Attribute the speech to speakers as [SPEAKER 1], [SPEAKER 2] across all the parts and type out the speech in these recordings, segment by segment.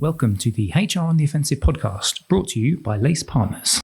[SPEAKER 1] Welcome to the HR on the Offensive podcast, brought to you by LACE Partners.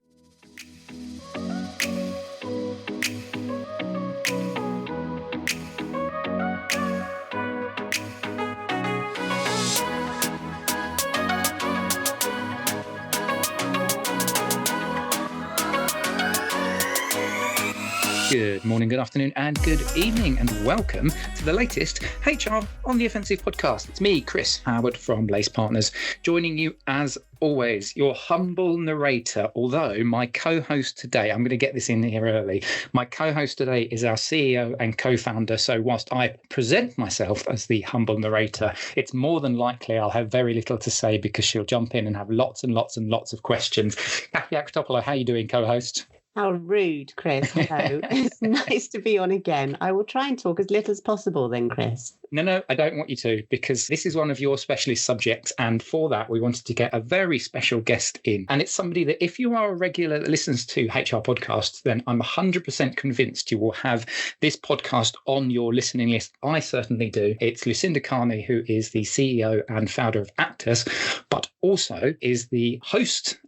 [SPEAKER 1] Good morning, good afternoon, and good evening, and welcome to the latest HR on the Offensive podcast. It's me, Chris Howard from LACE Partners, joining you as always, your humble narrator. Although my co-host today, I'm going to get this in here early, my co-host today is our CEO and co-founder. So whilst I present myself as the humble narrator, it's more than likely I'll have very little to say because she'll jump in and have lots and lots and lots of questions. Cathy Acratopulo, how are you doing, co-host?
[SPEAKER 2] How rude, Chris. Hello. It's nice to be on again. I will try and talk as little as possible then, Chris.
[SPEAKER 1] No, I don't want you to, because this is one of your specialist subjects. And for that, we wanted to get a very special guest in. And it's somebody that if you are a regular that listens to HR podcasts, then I'm 100% convinced you will have this podcast on your listening list. I certainly do. It's Lucinda Carney, who is the CEO and founder of Actus, but also is the host,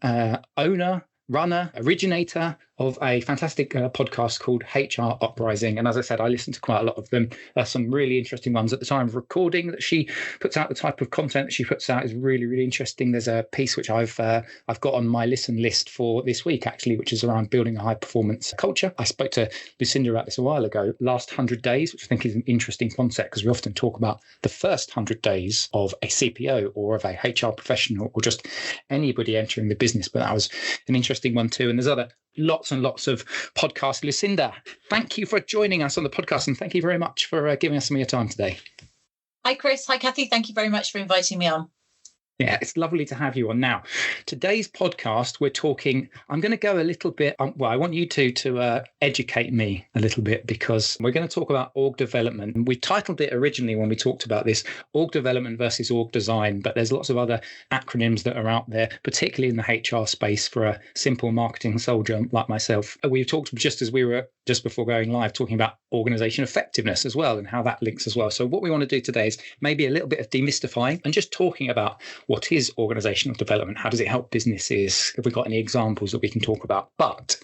[SPEAKER 1] owner, runner, originator of a fantastic podcast called HR Uprising. And as I said, I listen to quite a lot of them. Some really interesting ones at the time of recording that she puts out. The type of content that she puts out is really, really interesting. There's a piece which I've got on my listen list for this week, actually, which is around building a high performance culture. I spoke to Lucinda about this a while ago, last 100 days, which I think is an interesting concept because we often talk about the first 100 days of a CPO or of a HR professional or just anybody entering the business. But that was an interesting one too. And there's other lots and lots of podcasts. Lucinda, thank you for joining us on the podcast, and thank you very much for giving us some of your time today.
[SPEAKER 3] Hi, Chris. Hi, Cathy. Thank you very much for inviting me on.
[SPEAKER 1] Yeah, it's lovely to have you on. Now, today's podcast, we're talking, I'm going to go a little bit, I want you to educate me a little bit because we're going to talk about org development. And we titled it originally when we talked about this, org development versus org design, but there's lots of other acronyms that are out there, particularly in the HR space for a simple marketing soldier like myself. We've talked just before going live, talking about organization effectiveness as well and how that links as well. So what we want to do today is maybe a little bit of demystifying and just talking about what is organizational development? How does it help businesses? Have we got any examples that we can talk about? But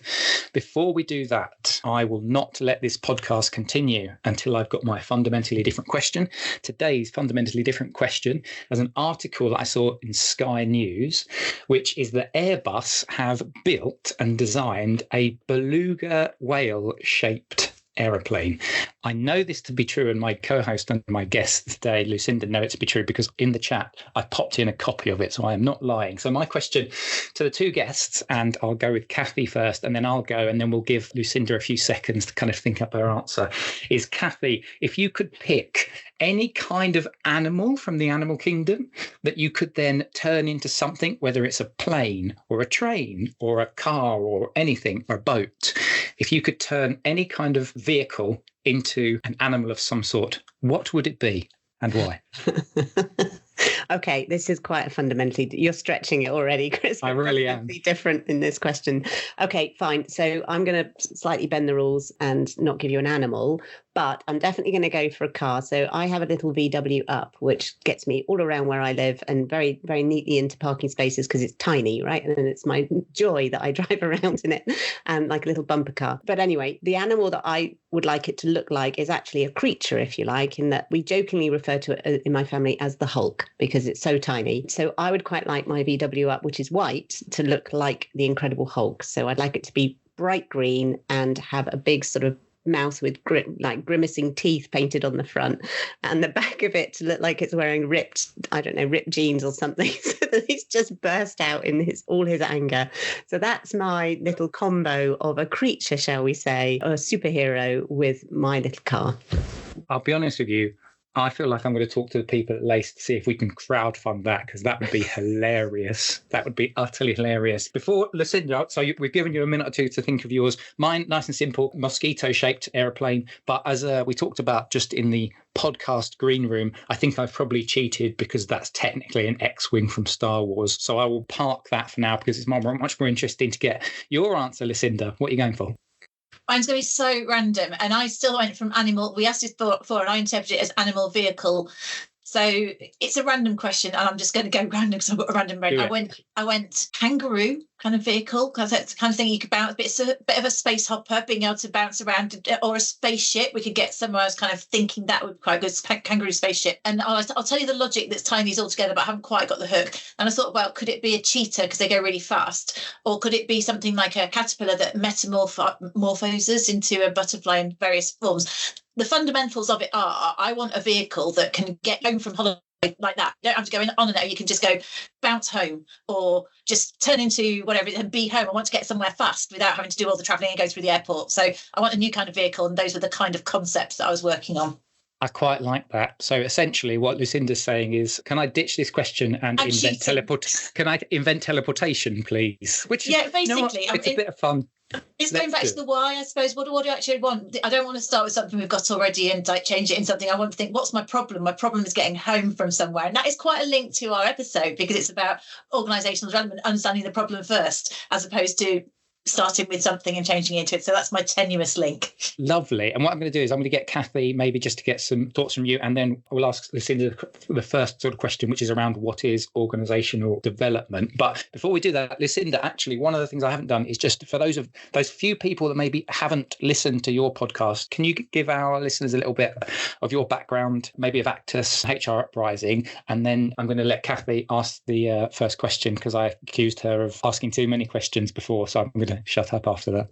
[SPEAKER 1] before we do that, I will not let this podcast continue until I've got my fundamentally different question. Today's fundamentally different question is an article that I saw in Sky News, which is that Airbus have built and designed a beluga whale-shaped aeroplane. I know this to be true, and my co-host and my guest today, Lucinda, know it to be true because in the chat I popped in a copy of it, so I am not lying. So my question to the two guests, and I'll go with Cathy first, and then I'll go, and then we'll give Lucinda a few seconds to kind of think up her answer, is Cathy, if you could pick any kind of animal from the animal kingdom that you could then turn into something, whether it's a plane or a train or a car or anything, or a boat, if you could turn any kind of vehicle into an animal of some sort, what would it be and why?
[SPEAKER 2] Okay, this is quite a fundamentally, you're stretching it already, Chris.
[SPEAKER 1] I really am.
[SPEAKER 2] Different in this question. Okay, fine. So I'm going to slightly bend the rules and not give you an animal, but I'm definitely going to go for a car. So I have a little VW Up, which gets me all around where I live and very, very neatly into parking spaces because it's tiny, right? And it's my joy that I drive around in it and like a little bumper car. But anyway, the animal that I would like it to look like is actually a creature, if you like, in that we jokingly refer to it in my family as the Hulk because it's so tiny. So I would quite like my VW Up, which is white, to look like the Incredible Hulk. So I'd like it to be bright green and have a big sort of mouth with grimacing teeth painted on the front, and the back of it to look like it's wearing ripped jeans or something, so that he's just burst out in all his anger. So that's my little combo of a creature, shall we say, or a superhero with my little car.
[SPEAKER 1] I'll be honest with you, I feel like I'm going to talk to the people at LACE to see if we can crowdfund that, because that would be hilarious. That would be utterly hilarious. Before, Lucinda, so we've given you a minute or two to think of yours. Mine, nice and simple, mosquito-shaped aeroplane. But as we talked about just in the podcast green room, I think I've probably cheated because that's technically an X-Wing from Star Wars. So I will park that for now because it's much more interesting to get your answer, Lucinda. What are you going for?
[SPEAKER 3] Mine's going to be so random, and I still went from animal. We asked it for, and I interpreted it as animal vehicle. So it's a random question, and I'm just going to go random because I've got a random brain. I went kangaroo kind of vehicle, because that's the kind of thing you could bounce. But it's a bit of a space hopper, being able to bounce around, or a spaceship. We could get somewhere. I was kind of thinking that would be quite good, kangaroo spaceship. And I'll tell you the logic that's tying these all together, but I haven't quite got the hook. And I thought, well, could it be a cheetah because they go really fast, or could it be something like a caterpillar that metamorphoses into a butterfly in various forms? The fundamentals of it are, I want a vehicle that can get home from holiday like that. You don't have to go on and out. You can just go bounce home, or just turn into whatever and be home. I want to get somewhere fast without having to do all the travelling and go through the airport. So I want a new kind of vehicle, and those were the kind of concepts that I was working on.
[SPEAKER 1] I quite like that. So essentially what Lucinda's saying is, can I ditch this question and invent teleportation, please? Which,
[SPEAKER 3] yeah, basically.
[SPEAKER 1] It's a bit of fun.
[SPEAKER 3] It's going back to the why, I suppose. What do I actually want? I don't want to start with something we've got already and change it in something. I want to think, what's my problem? My problem is getting home from somewhere. And that is quite a link to our episode, because it's about organisational development, understanding the problem first, as opposed to starting with something and changing into it. So that's my tenuous link.
[SPEAKER 1] Lovely. And what I'm going to do is I'm going to get Cathy maybe just to get some thoughts from you, and then we'll ask Lucinda the first sort of question, which is around what is organisational development. But before we do that, Lucinda, actually, one of the things I haven't done is just for those few people that maybe haven't listened to your podcast, can you give our listeners a little bit of your background, maybe of Actus, HR Uprising, and then I'm going to let Cathy ask the first question, because I accused her of asking too many questions before, so I'm going to shut up after that.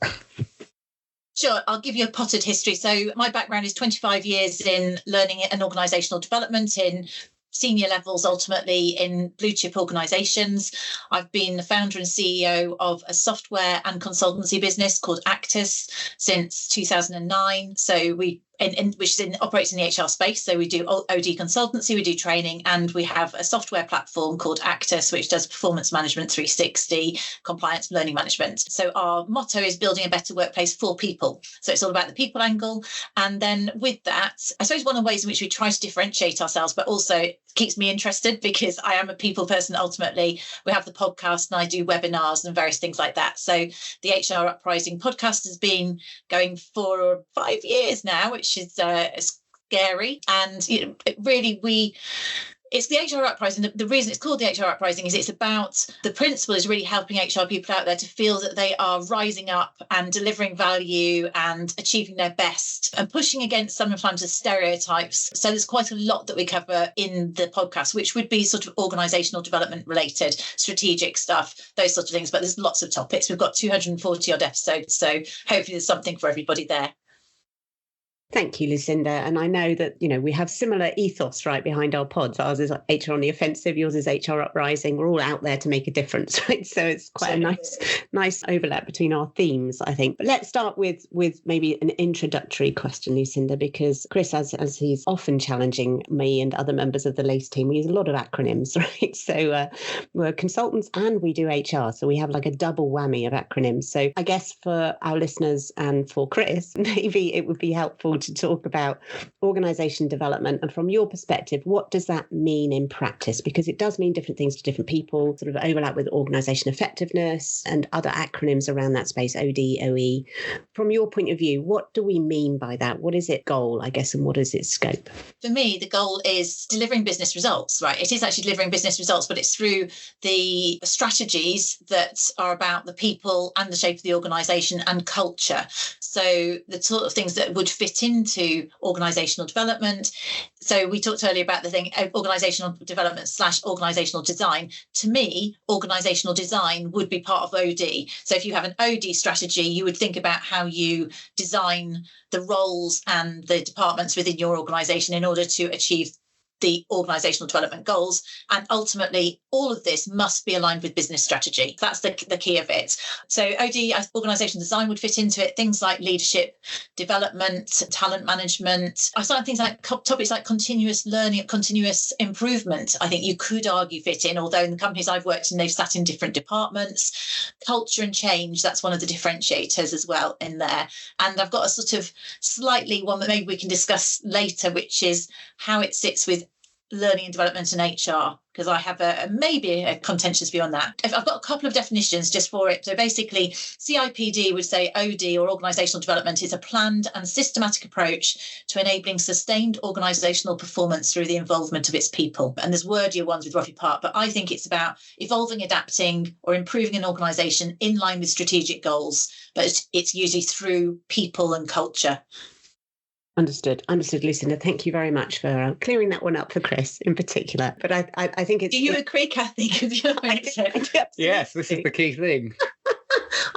[SPEAKER 3] Sure, I'll give you a potted history. So my background is 25 years in learning and organisational development in senior levels, ultimately in blue chip organisations. I've been the founder and CEO of a software and consultancy business called Actus since 2009. So which operates in the HR space. So we do OD consultancy, we do training, and we have a software platform called Actus, which does performance management 360, compliance, learning management. So our motto is building a better workplace for people. So it's all about the people angle. And then with that, I suppose one of the ways in which we try to differentiate ourselves, but also keeps me interested because I am a people person ultimately. We have the podcast and I do webinars and various things like that. So the HR Uprising podcast has been going for 5 years now, which is scary. And it's the HR Uprising. The reason it's called the HR Uprising is it's about, the principle is really helping HR people out there to feel that they are rising up and delivering value and achieving their best and pushing against sometimes the stereotypes. So there's quite a lot that we cover in the podcast, which would be sort of organisational development related, strategic stuff, those sorts of things. But there's lots of topics. We've got 240 odd episodes. So hopefully there's something for everybody there.
[SPEAKER 2] Thank you, Lucinda. And I know that, we have similar ethos right behind our pods. Ours is HR on the Offensive, yours is HR Uprising. We're all out there to make a difference, right? So it's quite a nice overlap between our themes, I think. But let's start with maybe an introductory question, Lucinda, because Chris, as he's often challenging me and other members of the LACE team, we use a lot of acronyms, right? So we're consultants and we do HR. So we have like a double whammy of acronyms. So I guess for our listeners and for Chris, maybe it would be helpful to talk about organisation development. And from your perspective, what does that mean in practice? Because it does mean different things to different people, sort of overlap with organisation effectiveness and other acronyms around that space, OD, OE. From your point of view, what do we mean by that? What is its goal, I guess, and what is its scope?
[SPEAKER 3] For me, the goal is delivering business results, right? It is actually delivering business results, but it's through the strategies that are about the people and the shape of the organisation and culture. So the sort of things that would fit into organisational development. So we talked earlier about the thing, organisational development / organisational design. To me, organisational design would be part of OD. So if you have an OD strategy, you would think about how you design the roles and the departments within your organisation in order to achieve the organisational development goals. And ultimately, all of this must be aligned with business strategy. That's the key of it. So OD, organisational design would fit into it. Things like leadership development, talent management. I started things like topics like continuous learning, continuous improvement. I think you could argue fit in, although in the companies I've worked in, they've sat in different departments. Culture and change, that's one of the differentiators as well in there. And I've got a sort of slightly one that maybe we can discuss later, which is how it sits with learning and development and HR, because I have maybe a contentious view on that. I've got a couple of definitions just for it. So basically, CIPD would say OD, or organisational development, is a planned and systematic approach to enabling sustained organisational performance through the involvement of its people. And there's wordier ones with Roffey Park, but I think it's about evolving, adapting, or improving an organisation in line with strategic goals, but it's usually through people and culture.
[SPEAKER 2] Understood, Lucinda. Thank you very much for clearing that one up for Chris in particular. But I think it's...
[SPEAKER 3] Do you agree, Cathy?
[SPEAKER 1] Yes, this is the key thing.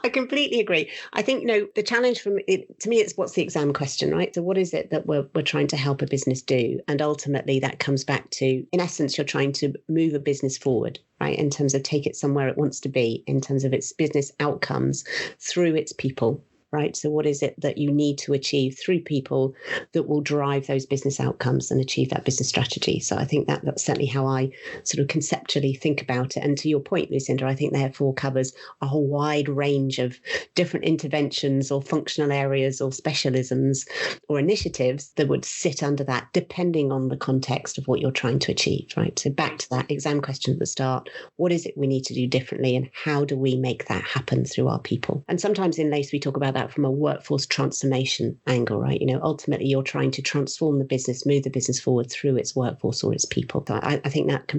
[SPEAKER 2] I completely agree. I think, the challenge from it, to me, it's what's the exam question, right? So what is it that we're trying to help a business do? And ultimately that comes back to, in essence, you're trying to move a business forward, right? In terms of take it somewhere it wants to be, in terms of its business outcomes through its people. Right. So what is it that you need to achieve through people that will drive those business outcomes and achieve that business strategy? So I think that's certainly how I sort of conceptually think about it. And to your point, Lucinda, I think therefore covers a whole wide range of different interventions or functional areas or specialisms or initiatives that would sit under that, depending on the context of what you're trying to achieve. Right. So back to that exam question at the start, what is it we need to do differently and how do we make that happen through our people? And sometimes in LACE, we talk about that from a workforce transformation angle, right? Ultimately you're trying to transform the business, move the business forward through its workforce or its people. So I think that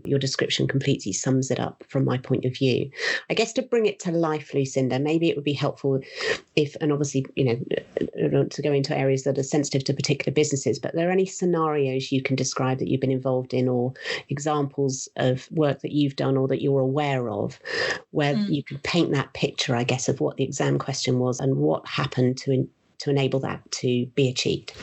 [SPEAKER 2] your description completely sums it up from my point of view. I guess to bring it to life, Lucinda, maybe it would be helpful if, and obviously, I don't want to go into areas that are sensitive to particular businesses, but are there any scenarios you can describe that you've been involved in or examples of work that you've done or that you're aware of where you could paint that picture, I guess, of what the exam question was and what happened to enable that to be achieved?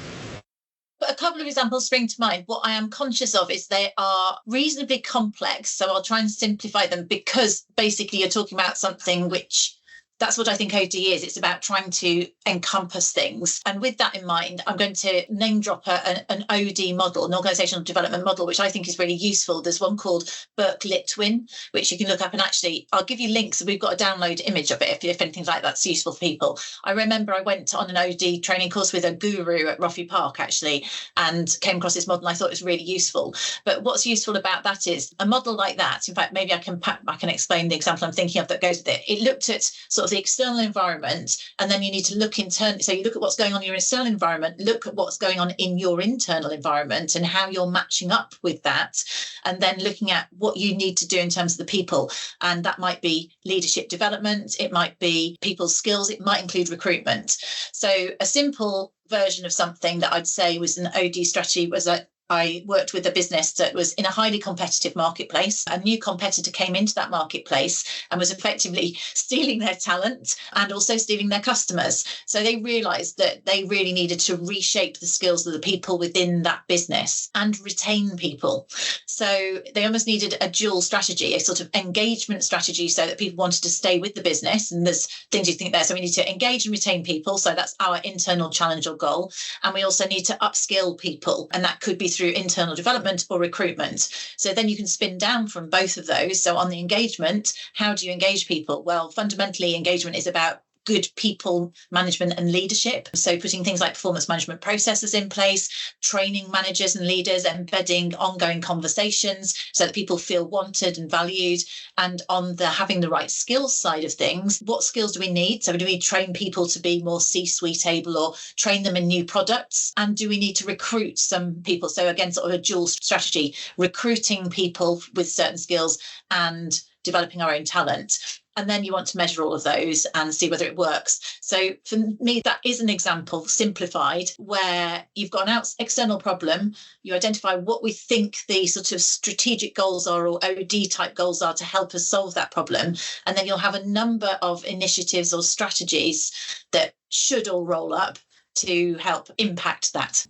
[SPEAKER 3] But a couple of examples spring to mind. What I am conscious of is they are reasonably complex, so I'll try and simplify them because basically you're talking about something which... That's what I think OD is. It's about trying to encompass things. And with that in mind, I'm going to name drop an OD model, an organisational development model, which I think is really useful. There's one called Burke-Litwin, which you can look up. And actually, I'll give you links. We've got a download image of it if anything like that's useful for people. I remember I went on an OD training course with a guru at Roffey Park, actually, and came across this model. And I thought it was really useful. But what's useful about that is a model like that. In fact, maybe I can explain the example I'm thinking of that goes with it. It looked at sort of the external environment, and then you need to look internally. So you look at what's going on in your external environment, look at what's going on in your internal environment and how you're matching up with that, and then looking at what you need to do in terms of the people. And that might be leadership development, it might be people's skills, it might include recruitment. So a simple version of something that I'd say was an OD strategy was that I worked with a business that was in a highly competitive marketplace. A new competitor came into that marketplace and was effectively stealing their talent and also stealing their customers. So they realised that they really needed to reshape the skills of the people within that business and retain people. So they almost needed a dual strategy, a sort of engagement strategy so that people wanted to stay with the business. And there's things you think there. So we need to engage and retain people. So that's our internal challenge or goal. And we also need to upskill people. And that could be through internal development or recruitment. So then you can spin down from both of those. So on the engagement, how do you engage people? Well, fundamentally, engagement is about good people management and leadership. So putting things like performance management processes in place, training managers and leaders, embedding ongoing conversations so that people feel wanted and valued. And on the having the right skills side of things, what skills do we need? So do we train people to be more C-suite able or train them in new products? And do we need to recruit some people? So again, sort of a dual strategy, recruiting people with certain skills and developing our own talent. And then you want to measure all of those and see whether it works. So for me, that is an example simplified where you've got an external problem. You identify what we think the sort of strategic goals are or OD type goals are to help us solve that problem. And then you'll have a number of initiatives or strategies that should all roll up to help impact that.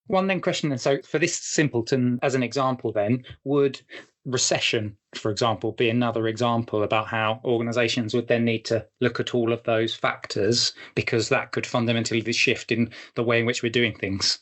[SPEAKER 1] One then question then, so for this simpleton as an example then, would recession, for example, be another example about how organisations would then need to look at all of those factors because that could fundamentally shift in the way in which we're doing things?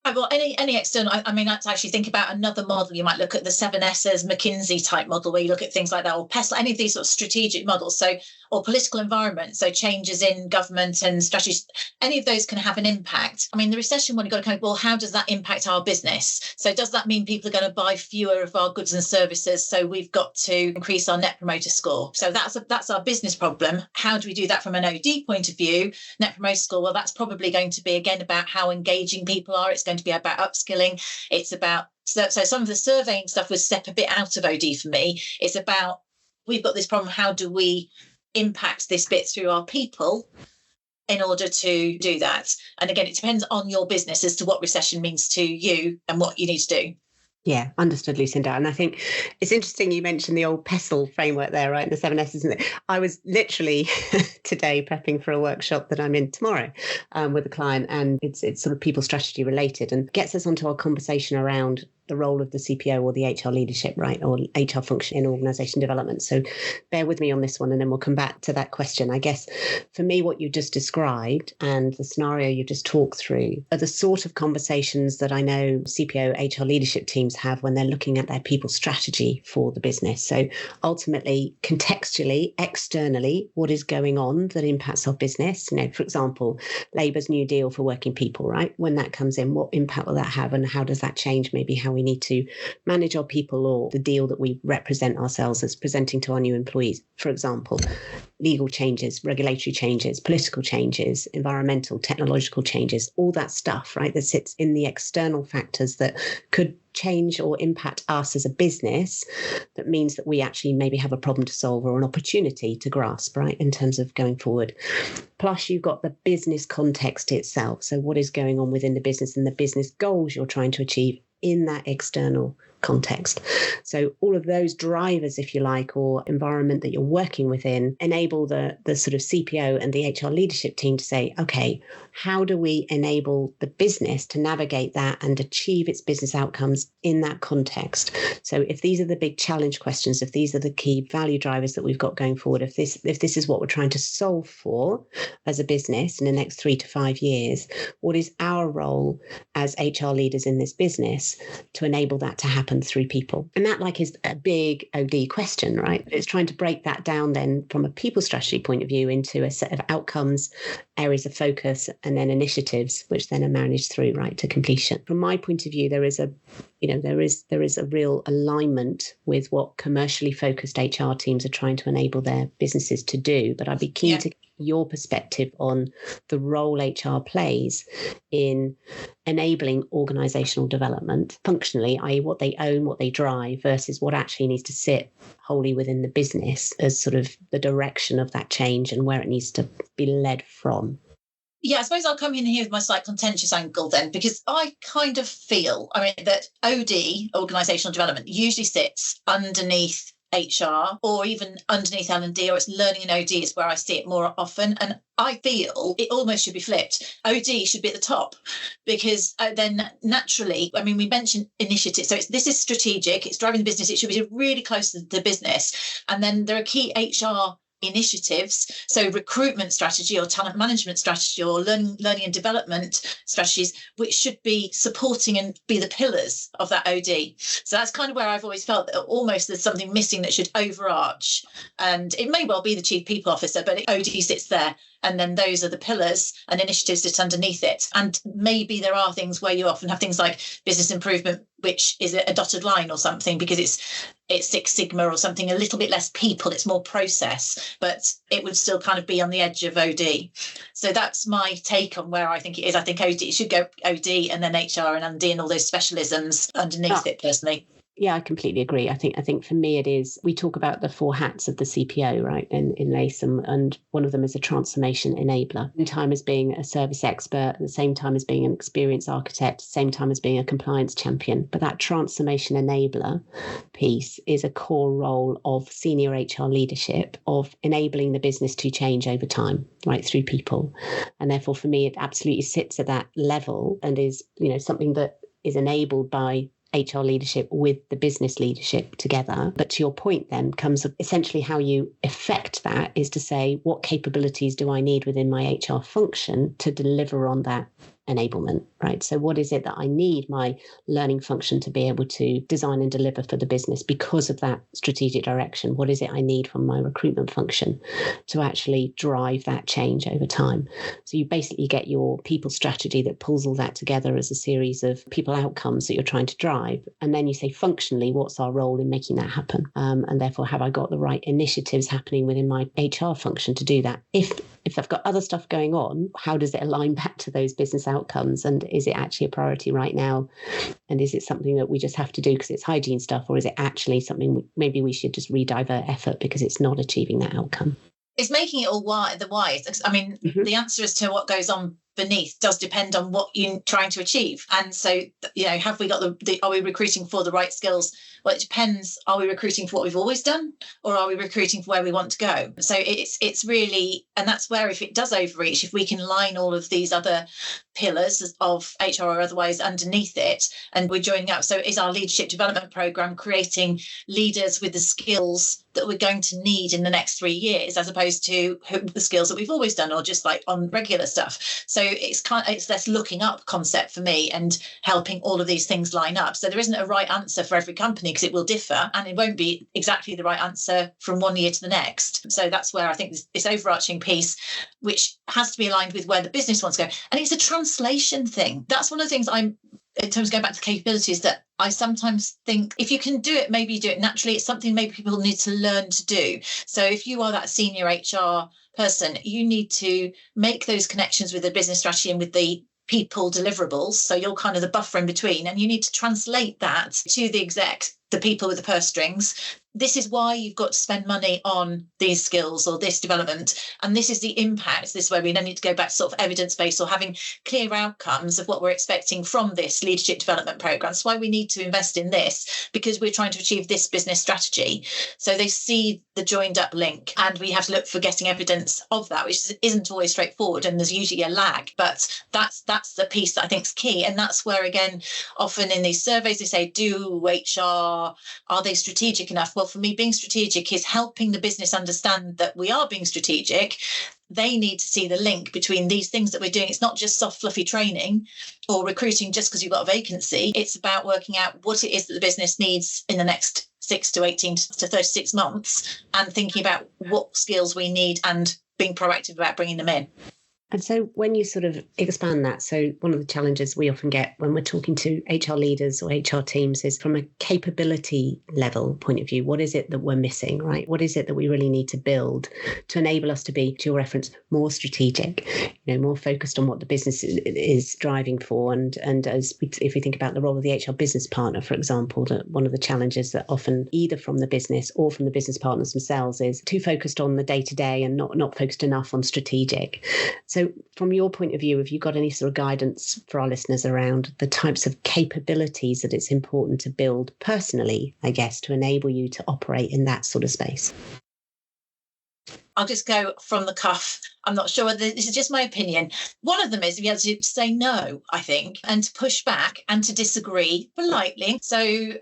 [SPEAKER 3] Well, any external, I mean, let's actually think about another model. You might look at the 7S's McKinsey type model, where you look at things like that, or PESL, any of these sort of strategic models. So, or political environment, so changes in government and strategies, any of those can have an impact. I mean, the recession one, you've got to kind of, well, how does that impact our business? So does that mean people are going to buy fewer of our goods and services? So we've got to increase our net promoter score. So that's our business problem. How do we do that from an OD point of view? Net promoter score, well, that's probably going to be, again, about how engaging people are. It's going to be about upskilling. It's about, so some of the surveying stuff would step a bit out of OD for me. It's about, we've got this problem, how do we impact this bit through our people in order to do that? And again, it depends on your business as to what recession means to you and what you need to do.
[SPEAKER 2] Yeah, understood, Lucinda. And I think it's interesting you mentioned the old PESL framework there, right? The 7S, isn't it? I was literally today prepping for a workshop that I'm in tomorrow with a client, and it's sort of people strategy related, and gets us onto our conversation around the role of the CPO or the HR leadership, right, or HR function in organisation development. So bear with me on this one, and then we'll come back to that question. I guess for me, what you just described and the scenario you just talked through are the sort of conversations that I know CPO HR leadership teams have when they're looking at their people strategy for the business. So ultimately, contextually, externally, what is going on that impacts our business? You know, for example, Labour's New Deal for working people, right? When that comes in, what impact will that have, and how does that change maybe how we need to manage our people or the deal that we represent ourselves as presenting to our new employees? For example, legal changes, regulatory changes, political changes, environmental, technological changes, all that stuff, right, that sits in the external factors that could change or impact us as a business, that means that we actually maybe have a problem to solve or an opportunity to grasp, right, in terms of going forward. Plus, you've got the business context itself. So what is going on within the business and the business goals you're trying to achieve in that external context. So all of those drivers, if you like, or environment that you're working within, enable the sort of CPO and the HR leadership team to say, okay, how do we enable the business to navigate that and achieve its business outcomes in that context? So if these are the big challenge questions, if these are the key value drivers that we've got going forward, if this is what we're trying to solve for as a business in the next 3 to 5 years, what is our role as HR leaders in this business to enable that to happen through people? And that is a big OD question, right? It's trying to break that down then from a people strategy point of view into a set of outcomes, areas of focus, and then initiatives, which then are managed through right to completion. From my point of view, there is a real alignment with what commercially focused HR teams are trying to enable their businesses to do. But I'd be keen to get your perspective on the role HR plays in enabling organisational development functionally, i.e. what they own, what they drive, versus what actually needs to sit wholly within the business as sort of the direction of that change and where it needs to be led from.
[SPEAKER 3] Yeah, I suppose I'll come in here with my slight contentious angle then, because I kind of feel, that OD, organisational development, usually sits underneath HR or even underneath L&D, or it's learning and OD is where I see it more often. And I feel it almost should be flipped. OD should be at the top, because then naturally, we mentioned initiatives. So this is strategic, it's driving the business, it should be really close to the business. And then there are key HR initiatives, so recruitment strategy or talent management strategy or learning and development strategies, which should be supporting and be the pillars of that OD. So that's kind of where I've always felt that almost there's something missing that should overarch, and it may well be the chief people officer, but OD sits there, and then those are the pillars and initiatives sit underneath it. And maybe there are things where you often have things like business improvement, which is a dotted line or something, because it's Six Sigma or something, a little bit less people, it's more process, but it would still kind of be on the edge of OD. So that's my take on where I think it is. I think OD, it should go OD and then HR and LD and all those specialisms underneath it personally.
[SPEAKER 2] Yeah, I completely agree. I think for me it is, we talk about the 4 hats of the CPO, right, in LACE, and one of them is a transformation enabler. At the same time as being a service expert, at the same time as being an experience architect, at the same time as being a compliance champion. But that transformation enabler piece is a core role of senior HR leadership, of enabling the business to change over time, right, through people. And therefore, for me, it absolutely sits at that level and is, something that is enabled by HR leadership with the business leadership together. But to your point then comes essentially how you effect that is to say, what capabilities do I need within my HR function to deliver on that enablement, right? So what is it that I need my learning function to be able to design and deliver for the business because of that strategic direction? What is it I need from my recruitment function to actually drive that change over time? So you basically get your people strategy that pulls all that together as a series of people outcomes that you're trying to drive. And then you say, functionally, what's our role in making that happen? And therefore, have I got the right initiatives happening within my HR function to do that? If I've got other stuff going on, how does it align back to those business outcomes? And is it actually a priority right now? And is it something that we just have to do because it's hygiene stuff? Or is it actually something maybe we should just redivert effort because it's not achieving that outcome?
[SPEAKER 3] It's making it all the wise. I mean, the answer as to what goes on beneath does depend on what you're trying to achieve. And so, have we got are we recruiting for the right skills? Well, it depends. Are we recruiting for what we've always done, or are we recruiting for where we want to go? So it's really, and that's where if it does overreach, if we can line all of these other pillars of HR or otherwise underneath it, and we're joining up. So is our leadership development program creating leaders with the skills that we're going to need in the next 3 years, as opposed to the skills that we've always done, or just like on regular stuff? So it's this looking up concept for me and helping all of these things line up. So there isn't a right answer for every company because it will differ, and it won't be exactly the right answer from one year to the next. So that's where I think this overarching piece, which has to be aligned with where the business wants to go. And it's a translation thing. That's one of the things in terms of going back to capabilities, that I sometimes think if you can do it, maybe you do it naturally. It's something maybe people need to learn to do. So if you are that senior HR person, you need to make those connections with the business strategy and with the people deliverables. So you're kind of the buffer in between, and you need to translate that to the exec, the people with the purse strings. This is why you've got to spend money on these skills or this development. And this is the impact. This is where we then need to go back to sort of evidence-based or having clear outcomes of what we're expecting from this leadership development program. That's why we need to invest in this, because we're trying to achieve this business strategy. So they see the joined up link, and we have to look for getting evidence of that, which isn't always straightforward. And there's usually a lag, but that's the piece that I think is key. And that's where, again, often in these surveys, they say, do HR, are they strategic enough? Well, for me, being strategic is helping the business understand that we are being strategic. They need to see the link between these things that we're doing. It's not just soft, fluffy training or recruiting just because you've got a vacancy. It's about working out what it is that the business needs in the next 6 to 18 to 36 months and thinking about what skills we need and being proactive about bringing them in.
[SPEAKER 2] And so when you sort of expand that, so one of the challenges we often get when we're talking to HR leaders or HR teams is from a capability level point of view, what is it that we're missing, right? What is it that we really need to build to enable us to be, to your reference, more strategic, more focused on what the business is driving for? And if we think about the role of the HR business partner, for example, that one of the challenges that often either from the business or from the business partners themselves is too focused on the day-to-day and not focused enough on strategic. So from your point of view, have you got any sort of guidance for our listeners around the types of capabilities that it's important to build personally, I guess, to enable you to operate in that sort of space?
[SPEAKER 3] I'll just go from the cuff. I'm not sure whether this is just my opinion. One of them is to be able to say no, I think, and to push back and to disagree politely. So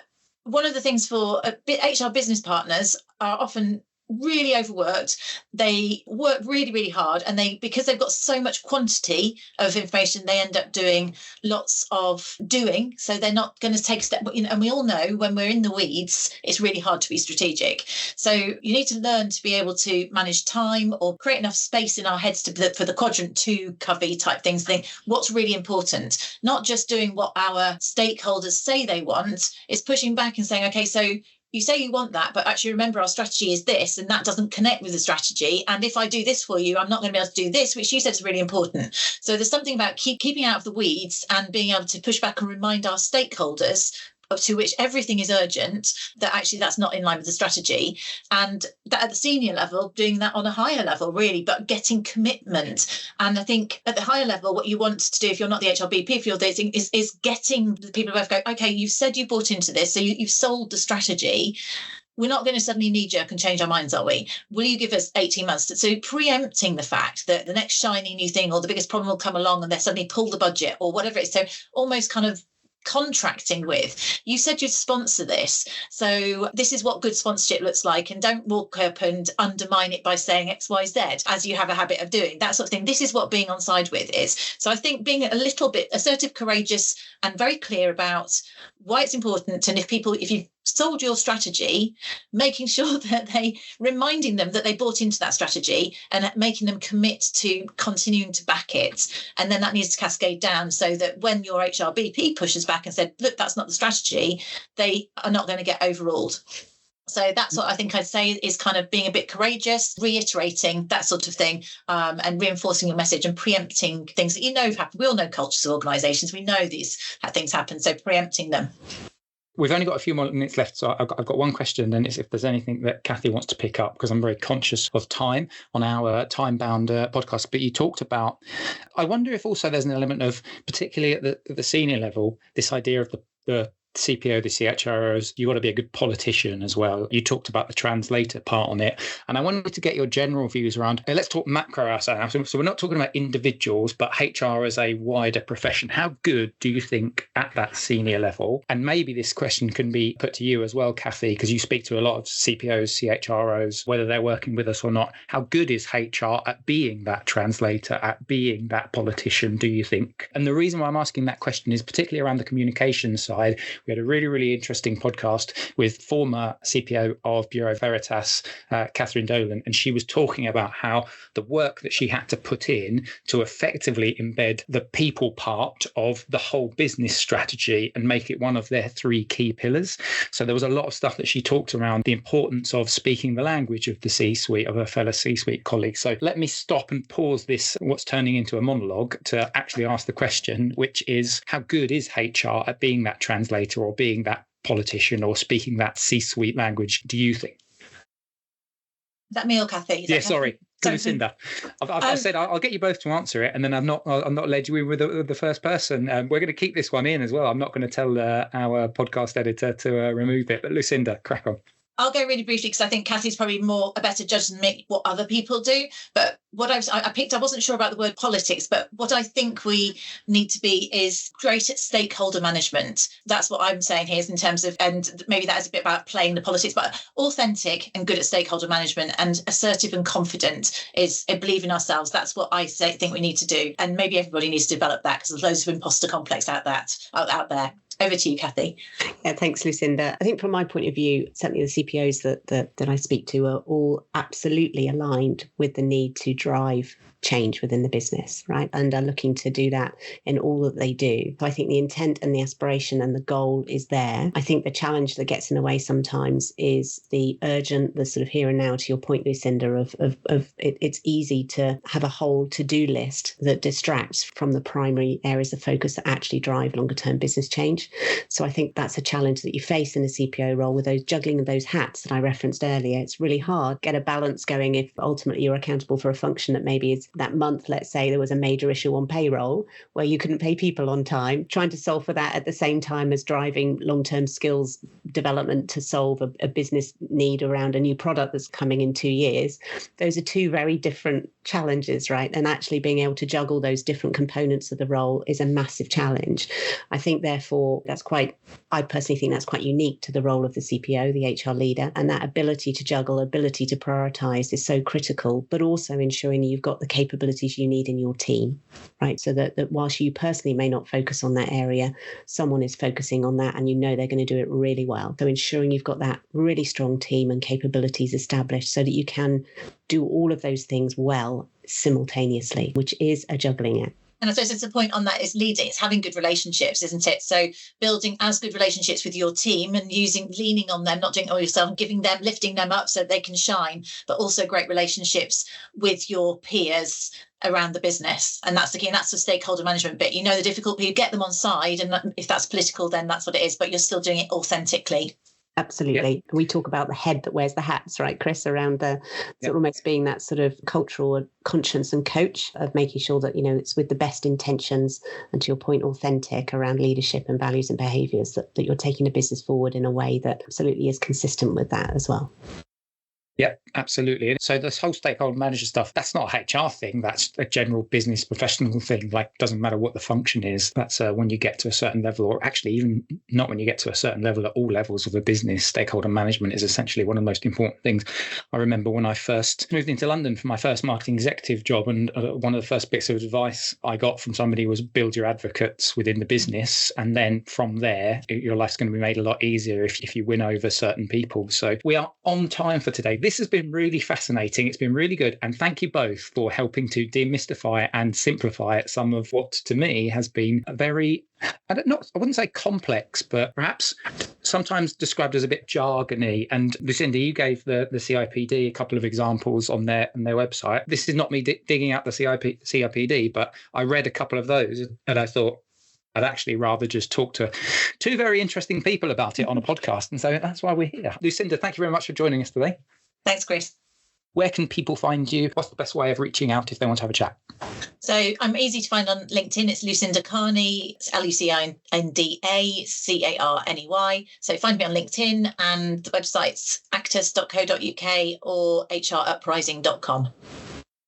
[SPEAKER 3] one of the things for HR business partners are often really overworked. They work really, really hard, and because they've got so much quantity of information, they end up doing lots of doing. So they're not going to take a step. And we all know when we're in the weeds, it's really hard to be strategic. So you need to learn to be able to manage time or create enough space in our heads for the quadrant 2 covey type things. Think what's really important, not just doing what our stakeholders say they want. It's pushing back and saying, okay, so you say you want that, but actually remember our strategy is this, and that doesn't connect with the strategy. And if I do this for you, I'm not going to be able to do this, which you said is really important. So there's something about keeping out of the weeds and being able to push back and remind our stakeholders, to which everything is urgent, that actually that's not in line with the strategy. And that at the senior level, doing that on a higher level, really, but getting commitment. And I think at the higher level, what you want to do, if you're not the HRBP, if you're dating, is getting the people who go, okay, you've said you bought into this, so you've sold the strategy. We're not going to suddenly knee-jerk and change our minds, are we? Will you give us 18 months? So preempting the fact that the next shiny new thing or the biggest problem will come along and they suddenly pull the budget or whatever it is. So almost kind of contracting with. You said you'd sponsor this. So this is what good sponsorship looks like. And don't walk up and undermine it by saying X, Y, Z, as you have a habit of doing, that sort of thing. This is what being on side with is. So I think being a little bit assertive, courageous, and very clear about why it's important. And if you've sold your strategy, making sure that reminding them that they bought into that strategy and making them commit to continuing to back it. And then that needs to cascade down so that when your HRBP pushes back and said, look, that's not the strategy, they are not going to get overruled. So that's what I think I'd say is kind of being a bit courageous, reiterating that sort of thing, and reinforcing your message and preempting things that have happened. We all know cultures of organisations. We know these things happen. So preempting them.
[SPEAKER 1] We've only got a few more minutes left, so I've got one question, and it's if there's anything that Cathy wants to pick up, because I'm very conscious of time on our time-bound podcast. But you talked about, I wonder if also there's an element of, particularly at the senior level, this idea of the CPO, the CHROs, you've got to be a good politician as well. You talked about the translator part on it. And I wanted to get your general views around, let's talk macro outside. So we're not talking about individuals, but HR as a wider profession. How good do you think at that senior level? And maybe this question can be put to you as well, Cathy, because you speak to a lot of CPOs, CHROs, whether they're working with us or not. How good is HR at being that translator, at being that politician, do you think? And the reason why I'm asking that question is particularly around the communication side. We had a really, really interesting podcast with former CPO of Bureau Veritas, Catherine Dolan, and she was talking about how the work that she had to put in to effectively embed the people part of the whole business strategy and make it one of their 3 key pillars. So there was a lot of stuff that she talked around the importance of speaking the language of the C-suite, of her fellow C-suite colleagues. So let me stop and pause this, what's turning into a monologue, to actually ask the question, which is, how good is HR at being that translator or being that politician or speaking that C-suite language, do you think?
[SPEAKER 3] Is that me or Cathy?
[SPEAKER 1] Sorry. Lucinda. I said I'll get you both to answer it, and then I've not led you in with the first person. We're going to keep this one in as well. I'm not going to tell our podcast editor to remove it. But Lucinda, crack on.
[SPEAKER 3] I'll go really briefly because I think Cathy's probably a better judge than me what other people do. But what I picked, I wasn't sure about the word politics, but what I think we need to be is great at stakeholder management. That's what I'm saying here is in terms of, and maybe that is a bit about playing the politics, but authentic and good at stakeholder management, and assertive and confident is believe in ourselves. That's what I think we need to do. And maybe everybody needs to develop that because there's loads of imposter complex out there. Over to you, Cathy.
[SPEAKER 2] Yeah, thanks, Lucinda. I think from my point of view, certainly the CPOs that I speak to are all absolutely aligned with the need to drive change within the business, right? And are looking to do that in all that they do. So I think the intent and the aspiration and the goal is there. I think the challenge that gets in the way sometimes is the urgent, the sort of here and now, to your point, Lucinda, of it's easy to have a whole to-do list that distracts from the primary areas of focus that actually drive longer term business change. So I think that's a challenge that you face in a CPO role with those juggling of those hats that I referenced earlier. It's really hard to get a balance going if ultimately you're accountable for a function that maybe is that month, let's say there was a major issue on payroll where you couldn't pay people on time, trying to solve for that at the same time as driving long-term skills development to solve a business need around a new product that's coming in 2 years. Those are 2 very different challenges, right? And actually being able to juggle those different components of the role is a massive challenge. I think, therefore, I personally think that's quite unique to the role of the CPO, the HR leader, and that ability to juggle, ability to prioritize is so critical, but also ensuring you've got the capabilities you need in your team, right? So that whilst you personally may not focus on that area, someone is focusing on that and they're going to do it really well. So ensuring you've got that really strong team and capabilities established so that you can do all of those things well simultaneously, which is a juggling act.
[SPEAKER 3] And I suppose it's the point on that is leading. It's having good relationships, isn't it? So building as good relationships with your team and leaning on them, not doing it all yourself, giving them, lifting them up so they can shine, but also great relationships with your peers around the business. And that's the key. And that's the stakeholder management bit. The difficult people, get them on side. And if that's political, then that's what it is. But you're still doing it authentically.
[SPEAKER 2] Absolutely. Yep. We talk about the head that wears the hats, right, Chris, around almost being that sort of cultural conscience and coach of making sure that, it's with the best intentions and, to your point, authentic around leadership and values and behaviours that you're taking the business forward in a way that absolutely is consistent with that as well.
[SPEAKER 1] Yeah, absolutely. And so this whole stakeholder manager stuff, that's not a HR thing. That's a general business professional thing. Like, doesn't matter what the function is. That's when you get to a certain level, or actually even not when you get to a certain level, at all levels of a business, stakeholder management is essentially one of the most important things. I remember when I first moved into London for my first marketing executive job, and one of the first bits of advice I got from somebody was build your advocates within the business. And then from there, your life's going to be made a lot easier if you win over certain people. So we are on time for today. This has been really fascinating. It's been really good. And thank you both for helping to demystify and simplify some of what to me has been a very, I wouldn't say complex, but perhaps sometimes described as a bit jargony. And Lucinda, you gave the CIPD a couple of examples on their website. This is not me digging out the CIPD, but I read a couple of those and I thought, I'd actually rather just talk to two very interesting people about it on a podcast. And so that's why we're here. Lucinda, thank you very much for joining us today.
[SPEAKER 3] Thanks, Chris.
[SPEAKER 1] Where can people find you? What's the best way of reaching out if they want to have a chat?
[SPEAKER 3] So I'm easy to find on LinkedIn. It's Lucinda Carney. It's Lucinda Carney. So find me on LinkedIn, and the website's actus.co.uk or hruprising.com.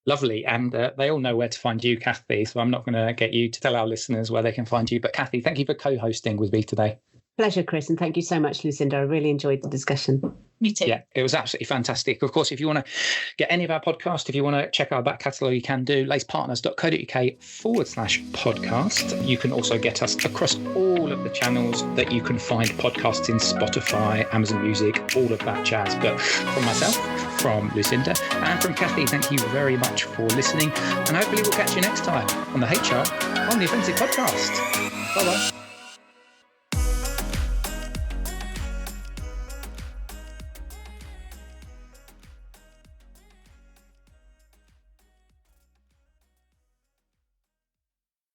[SPEAKER 1] Lovely. And they all know where to find you, Cathy. So I'm not going to get you to tell our listeners where they can find you. But Cathy, thank you for co-hosting with me today.
[SPEAKER 2] Pleasure, Chris. And thank you so much, Lucinda. I really enjoyed the discussion.
[SPEAKER 3] Me too.
[SPEAKER 1] Yeah, it was absolutely fantastic. Of course, if you want to get any of our podcasts, if you want to check our back catalogue, you can do lacepartners.co.uk/podcast. You can also get us across all of the channels that you can find podcasts in: Spotify, Amazon Music, all of that jazz. But from myself, from Lucinda, and from Cathy, thank you very much for listening. And hopefully we'll catch you next time on the HR on the Offensive podcast. Bye-bye.